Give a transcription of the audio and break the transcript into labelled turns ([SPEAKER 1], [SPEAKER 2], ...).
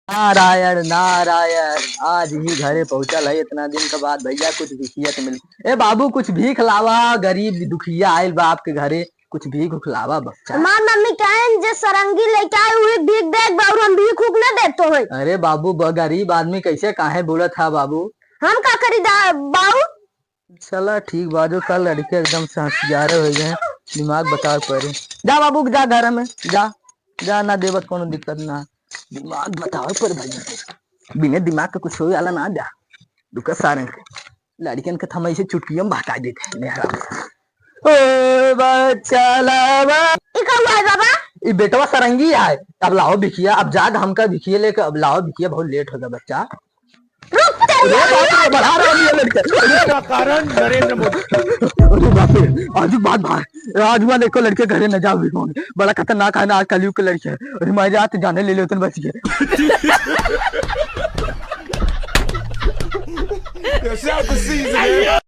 [SPEAKER 1] नारायण नारायण। आज ही घरे पहुंचल है इतना दिन के बाद। भैया कुछ भिखियत मिल। ए बाबू कुछ भीख लावा, गरीब दुखिया आयल बा आपके घरे, कुछ भीख उखलावा बच्चा।
[SPEAKER 2] हमार मम्मी कहन जे सरंगी लेके आए हुए भीख देख और हम भीख उख न देतो है।
[SPEAKER 1] अरे बाबू गरीब आदमी कैसे काहे बोला था बाबू।
[SPEAKER 2] हम का करी बाबू।
[SPEAKER 1] चला ठीक बाजू, कल लड़के एकदम से होशियारे हो गए, दिमाग बता पड़े। जा बाबू जा घर में जा जा, ना देवत कोनो दिक्कत ना, दिमाग बताओ पर भैया बिना दिमाग का कुछ हो वाला ना जा। दुका सारे लड़कियन के थम ऐसे चुटकियों में बहका देते मेहरा। ओ बच्चा लावा
[SPEAKER 2] ई का हुआ है बाबा?
[SPEAKER 1] ये बेटवा सरंगी है। अब लाओ भिखिया, अब जाग हमका भिखिया लेके, अब लाओ भिखिया, बहुत लेट हो गया बच्चा।
[SPEAKER 2] रुक
[SPEAKER 1] बढ़ा रहा है लड़के
[SPEAKER 3] का कारण नरेंद्र मोदी।
[SPEAKER 1] अरे बाप रे, आज बात भाई आज वाले को लड़के घरे न जाओ भिखोंगे, बड़ा खतरनाक है ना आज कलयुग के लड़के है। और मैं जाते जाने ले ले बच गए।
[SPEAKER 3] Shout the season.